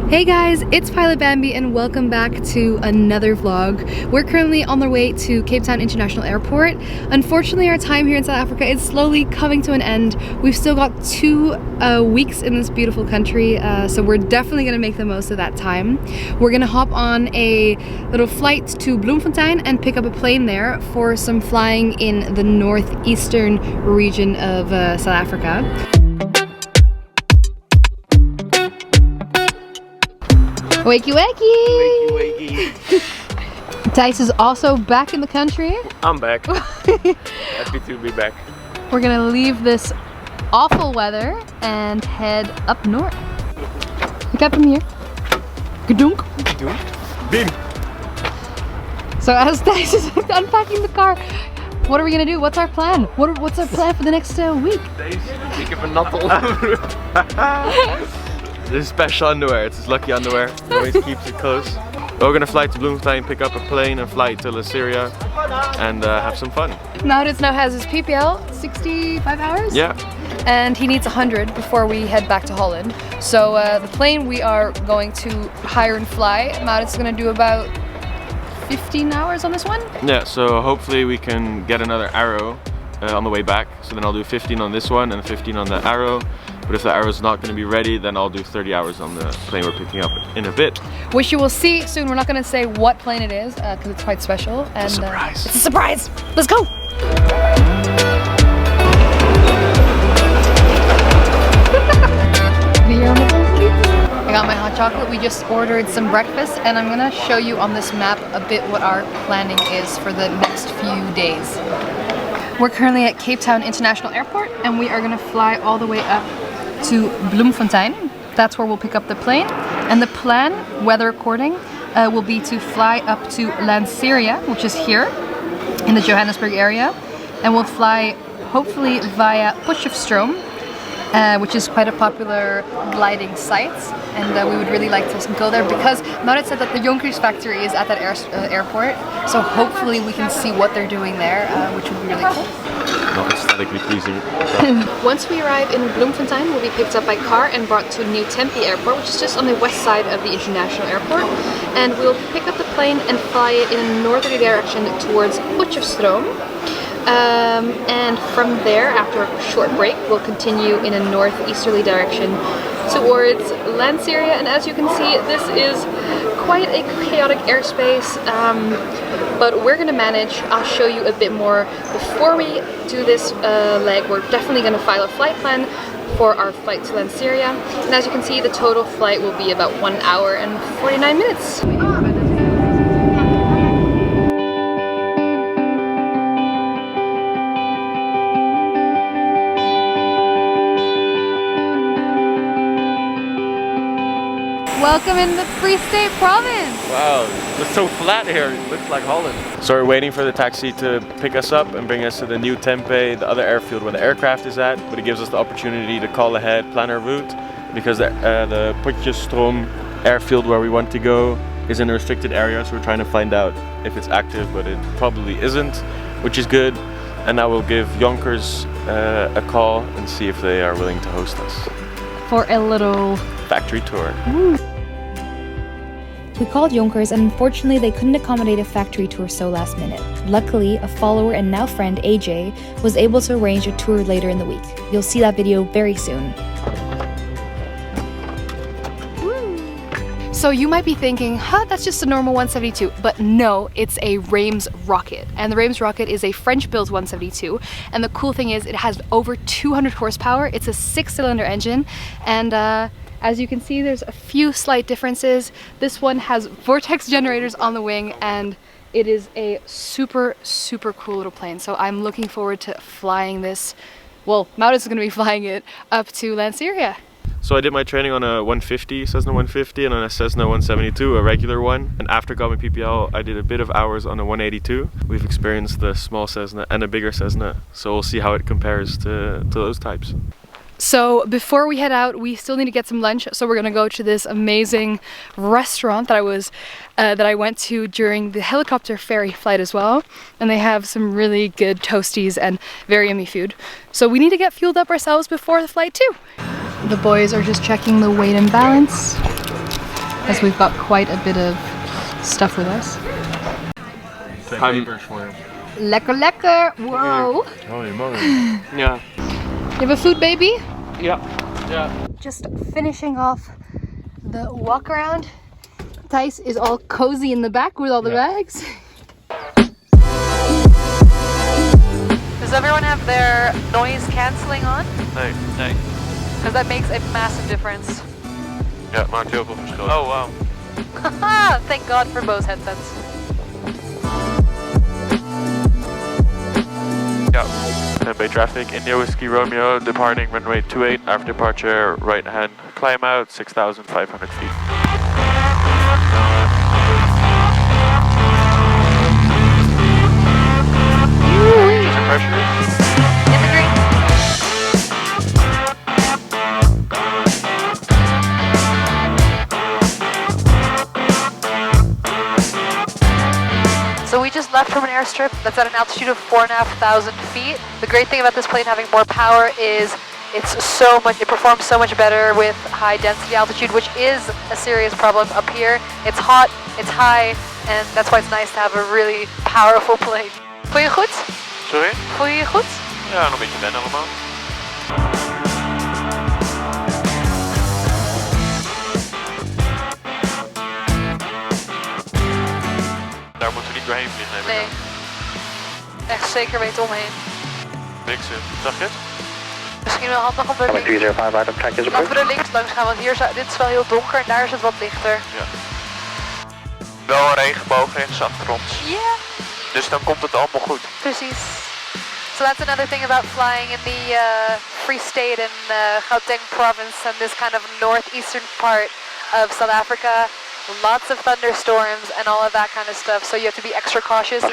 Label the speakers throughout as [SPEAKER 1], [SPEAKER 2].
[SPEAKER 1] Hey guys, it's Pilot Bambi and welcome back to another vlog. We're currently on the way to Cape Town International Airport. Unfortunately, our time here in South Africa is slowly coming to an end. We've still got 2 weeks in this beautiful country, so we're definitely gonna make the most of that time. We're gonna hop on a little flight to Bloemfontein and pick up a plane there for some flying in the northeastern region of South Africa. Wakey wakey!
[SPEAKER 2] Wakey wakey.
[SPEAKER 1] Dice is also back in the country.
[SPEAKER 2] I'm back. Happy to be back.
[SPEAKER 1] We're gonna leave this awful weather and head up north. Look up from here. Gadunk.
[SPEAKER 2] Gadunk. Bim.
[SPEAKER 1] So as Dice is unpacking the car, what are we gonna do? What's our plan? What's our plan for the next week?
[SPEAKER 2] Dice, ik heb een nattel. This is special underwear, it's his lucky underwear. He always keeps it close. We're gonna fly to Bloemfontein, pick up a plane and fly to Lanseria and have some fun.
[SPEAKER 1] Maurits now has his PPL, 65 hours?
[SPEAKER 2] Yeah.
[SPEAKER 1] And he needs 100 before we head back to Holland. So the plane we are going to hire and fly, Maurits is gonna do about 15 hours on this one?
[SPEAKER 2] Yeah, so hopefully we can get another arrow on the way back. So then I'll do 15 on this one and 15 on the arrow. But if the arrow's not going to be ready, then I'll do 30 hours on the plane we're picking up in a bit.
[SPEAKER 1] Which you will see soon. We're not going to say what plane it is because it's quite special. And,
[SPEAKER 2] it's a surprise.
[SPEAKER 1] It's a surprise. Let's go. I got my hot chocolate. We just ordered some breakfast and I'm going to show you on this map a bit what our planning is for the next few days. We're currently at Cape Town International Airport and we are going to fly all the way up to Bloemfontein. That's where we'll pick up the plane. And the plan, weather according, will be to fly up to Lanseria, which is here in the Johannesburg area. And we'll fly hopefully via Potchefstroom, which is quite a popular gliding site. And we would really like to go there because Maurits said that the Yonkers factory is at that airport. So hopefully we can see what they're doing there, which would be really cool.
[SPEAKER 2] Not aesthetically pleasing.
[SPEAKER 1] Once we arrive in Bloemfontein, we'll be picked up by car and brought to New Tempe Airport, which is just on the west side of the international airport. And we'll pick up the plane and fly it in a northerly direction towards Potchefstroom. And from there, after a short break, we'll continue in a northeasterly direction towards Lanseria. And as you can see, this is quite a chaotic airspace, but we're gonna manage. I'll show you a bit more before we do this leg. We're definitely gonna file a flight plan for our flight to Lanseria. And as you can see, the total flight will be about 1 hour and 49 minutes. Welcome in the Free State Province!
[SPEAKER 2] Wow, it's so flat here, it looks like Holland. So we're waiting for the taxi to pick us up and bring us to the New Tempe, the other airfield where the aircraft is at, but it gives us the opportunity to call ahead, plan our route, because the Potchefstroom airfield where we want to go is in a restricted area, so we're trying to find out if it's active, but it probably isn't, which is good. And now we'll give Yonkers a call and see if they are willing to host us.
[SPEAKER 1] For a little
[SPEAKER 2] factory tour.
[SPEAKER 1] Ooh. We called Yonkers and unfortunately they couldn't accommodate a factory tour so last minute. Luckily, a follower and now friend AJ was able to arrange a tour later in the week. You'll see that video very soon. So you might be thinking, huh, that's just a normal 172, but no, it's a Reims rocket. And the Reims rocket is a French-built 172. And the cool thing is it has over 200 horsepower. It's a 6-cylinder engine. And as you can see, there's a few slight differences. This one has vortex generators on the wing and it is a super, super cool little plane. So I'm looking forward to flying this. Well, Maurits is gonna be flying it up to Lanseria.
[SPEAKER 2] So I did my training on a 150, Cessna 150, and on a Cessna 172, a regular one. And after got my PPL, I did a bit of hours on a 182. We've experienced the small Cessna and a bigger Cessna, so we'll see how it compares to those types.
[SPEAKER 1] So before we head out, we still need to get some lunch. So we're gonna go to this amazing restaurant that I went to during the helicopter ferry flight as well. And they have some really good toasties and very yummy food. So we need to get fueled up ourselves before the flight too. The boys are just checking the weight and balance. as we've got quite a bit of stuff with us. Lekker lekker! Whoa!
[SPEAKER 2] Holy moly.
[SPEAKER 3] Yeah.
[SPEAKER 1] You have a food baby?
[SPEAKER 3] Yeah. Yeah.
[SPEAKER 1] Just finishing off the walk around. Thijs is all cozy in the back with all the bags. Does everyone have their noise cancelling on?
[SPEAKER 2] Nee.
[SPEAKER 1] Because that makes a massive difference.
[SPEAKER 2] Ja, het maakt heel veel verschil.
[SPEAKER 3] Oh wow.
[SPEAKER 1] Thank God for Bose headsets.
[SPEAKER 2] Yeah. Bay traffic, India Whiskey Romeo, departing runway 28, after departure, right hand, climb out, 6,500 feet. Pressure.
[SPEAKER 1] In the green. So we just left from an airstrip that's at an altitude of 4,500 feet. The great thing about this plane having more power is it performs so much better with high density altitude, which is a serious problem up here. It's hot, it's high, and that's why it's nice to have a really powerful plane. Voel je goed?
[SPEAKER 2] Sorry?
[SPEAKER 1] Voel je je goed?
[SPEAKER 2] Ja, nog een beetje wennen allemaal. Daar moeten we niet doorheen vliegen, neem ik
[SPEAKER 1] Nee.
[SPEAKER 2] aan.
[SPEAKER 1] Echt zeker weten omheen.
[SPEAKER 2] Bliksem, zag je het?
[SPEAKER 1] Misschien wel handig om er links. Laten we er links langs gaan, want dit is wel heel donker en daar is het wat lichter.
[SPEAKER 2] Ja. Wel een regenboog ergens achter ons.
[SPEAKER 1] Ja.
[SPEAKER 2] Dus dan komt het allemaal goed.
[SPEAKER 1] Precies. So that's another thing about flying in the Free State in Gauteng Province and this kind of northeastern part of South Africa. Lots of thunderstorms and all of that kind of stuff, so you have to be extra cautious.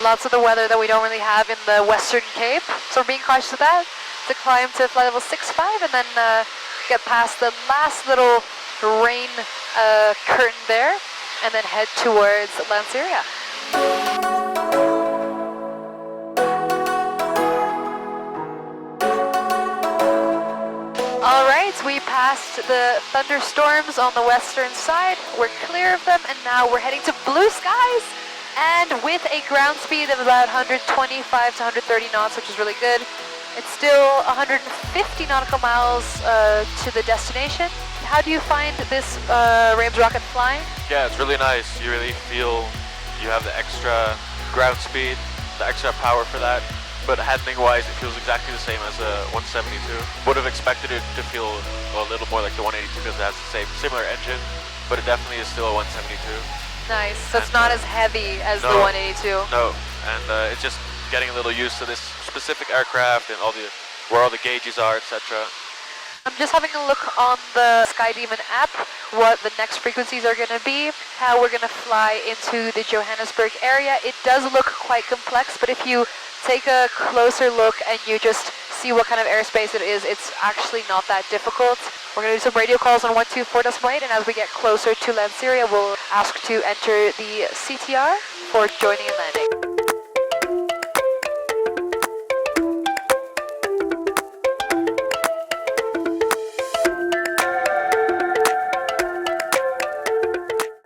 [SPEAKER 1] Lots of the weather that we don't really have in the Western Cape, so we're being cautious of that. To climb to flight level 65 and then get past the last little rain curtain there and then head towards Lanseria. Alright, we passed the thunderstorms on the western side, we're clear of them, and now we're heading to blue skies, and with a ground speed of about 125 to 130 knots, which is really good. It's still 150 nautical miles to the destination. How do you find this Rams rocket flying?
[SPEAKER 2] Yeah, it's really nice. You really feel you have the extra ground speed, the extra power for that. But handling wise, it feels exactly the same as a 172. Would have expected it to feel a little more like the 182 because it has the similar engine, but it definitely is still a 172.
[SPEAKER 1] Nice, so it's not as heavy as the 182.
[SPEAKER 2] No, and it's just getting a little used to this specific aircraft and where all the gauges are, etc.
[SPEAKER 1] I'm just having a look on the SkyDemon app, what the next frequencies are going to be, how we're going to fly into the Johannesburg area. It does look quite complex, but if you take a closer look and you just see what kind of airspace it is, it's actually not that difficult. We're going to do some radio calls on 124.8, and as we get closer to Lanseria, we'll ask to enter the CTR for joining and landing.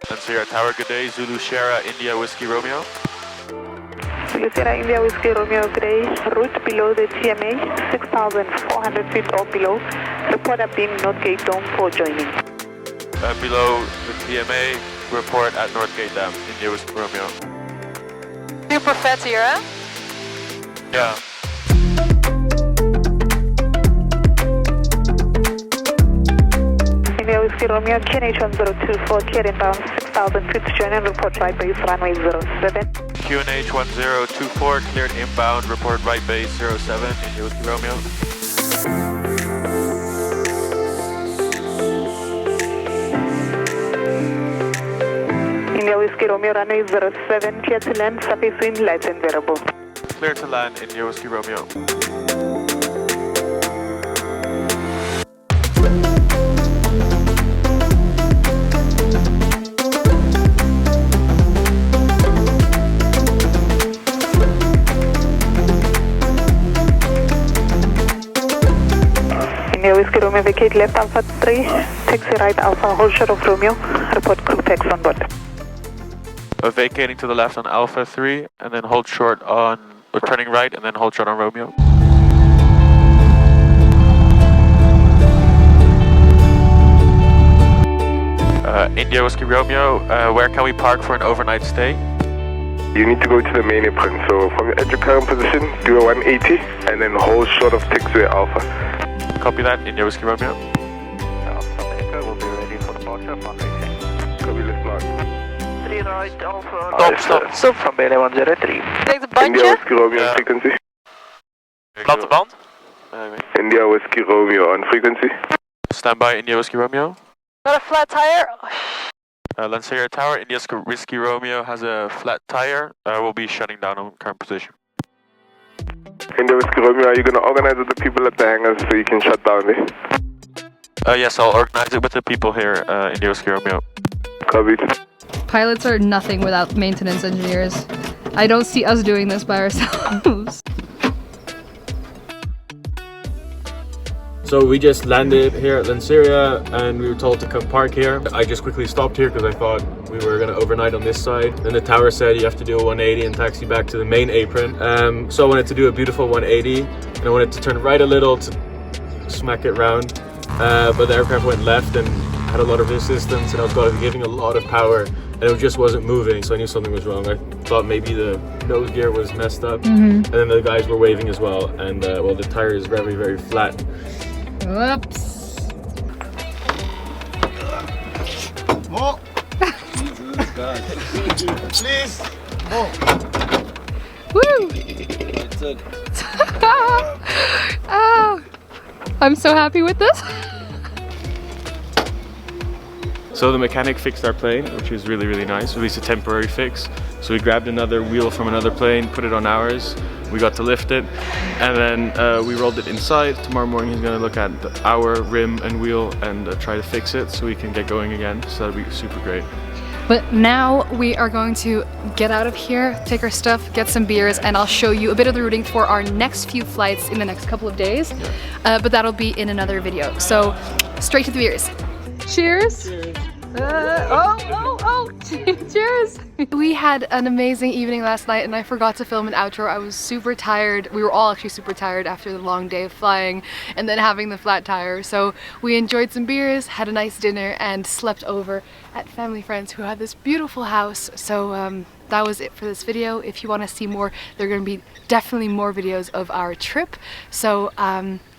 [SPEAKER 2] Lanseria Tower, good day. Zulu Sierra, India Whiskey Romeo.
[SPEAKER 4] Zulu Sierra, India Whiskey Romeo, good day. Route below the TMA, 6,400 feet or below. Report up in Northgate Dome for joining.
[SPEAKER 2] Below the TMA, report at Northgate Dam, India Whiskey Romeo.
[SPEAKER 1] Super fat here, huh?
[SPEAKER 2] Yeah.
[SPEAKER 4] India Whiskey Romeo, QNH1024, cleared inbound 6,000 feet to join and report right base runway 07.
[SPEAKER 2] QNH 1024, cleared inbound, report right base 07, India Whiskey Romeo.
[SPEAKER 4] India Whiskey Romeo, runway 07, clear to land, surface wind, lights and variable.
[SPEAKER 2] Clear to land, India Whiskey Romeo.
[SPEAKER 4] India Whiskey Romeo, vacate left Alpha 3. taxi right Alpha, hold short of Romeo, report crew packs on board.
[SPEAKER 2] Vacating to the left on Alpha 3 and then hold short on, or turning right and then hold short on Romeo. India Whiskey Romeo, where can we park for an overnight stay?
[SPEAKER 5] You need to go to the main apron, so at your current position, do a 180 and then hold short of taxiway Alpha.
[SPEAKER 2] Copy that, India Whiskey Romeo.
[SPEAKER 5] Alpha Echo will be ready for departure upon reaching. Copy, let's mark.
[SPEAKER 4] 3 right Alpha.
[SPEAKER 3] Stop from Bailey 103.
[SPEAKER 4] Take the
[SPEAKER 5] India Whiskey Romeo on frequency.
[SPEAKER 2] Platte band.
[SPEAKER 5] India Whiskey Romeo on frequency.
[SPEAKER 2] Stand by, India Whiskey Romeo.
[SPEAKER 4] Got a flat tire?
[SPEAKER 2] Lanseria Tower, India Whiskey Romeo has a flat tire. We'll be shutting down on current position.
[SPEAKER 5] India Whiskey Romeo, are you going to organize with the people at the hangars so you can shut down there?
[SPEAKER 2] Yes, I'll organize it with the people here, India Whiskey Romeo.
[SPEAKER 5] Copy.
[SPEAKER 1] Pilots are nothing without maintenance engineers. I don't see us doing this by ourselves.
[SPEAKER 2] So we just landed here at Lanseria and we were told to come park here. I just quickly stopped here because I thought we were going to overnight on this side. Then the tower said you have to do a 180 and taxi back to the main apron. So I wanted to do a beautiful 180 and I wanted to turn right a little to smack it round. But the aircraft went left and had a lot of resistance and I was giving a lot of power and it just wasn't moving, so I knew something was wrong. I thought maybe the nose gear was messed up and then the guys were waving as well, and well, the tire is very, very flat.
[SPEAKER 1] Whoops.
[SPEAKER 6] More. Please. More.
[SPEAKER 1] Woo!
[SPEAKER 6] That's it.
[SPEAKER 1] Oh, I'm so happy with this.
[SPEAKER 2] So the mechanic fixed our plane, which is really, really nice, at least a temporary fix. So we grabbed another wheel from another plane, put it on ours. We got to lift it, and then we rolled it inside. Tomorrow morning he's gonna look at our rim and wheel and try to fix it so we can get going again. So that'll be super great.
[SPEAKER 1] But now we are going to get out of here, take our stuff, get some beers, and I'll show you a bit of the routing for our next few flights in the next couple of days. Yeah. But that'll be in another video. So straight to the beers. Cheers. Cheers. Cheers. We had an amazing evening last night and I forgot to film an outro. I was super tired. We were all actually super tired after the long day of flying and then having the flat tire. So we enjoyed some beers, had a nice dinner, and slept over at family friends who had this beautiful house. So that was it for this video. If you want to see more, there are going to be definitely more videos of our trip. So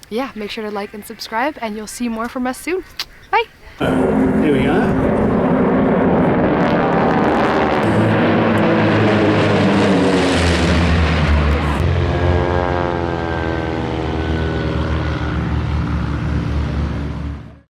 [SPEAKER 1] yeah, make sure to like and subscribe and you'll see more from us soon. Bye.
[SPEAKER 6] Here we go.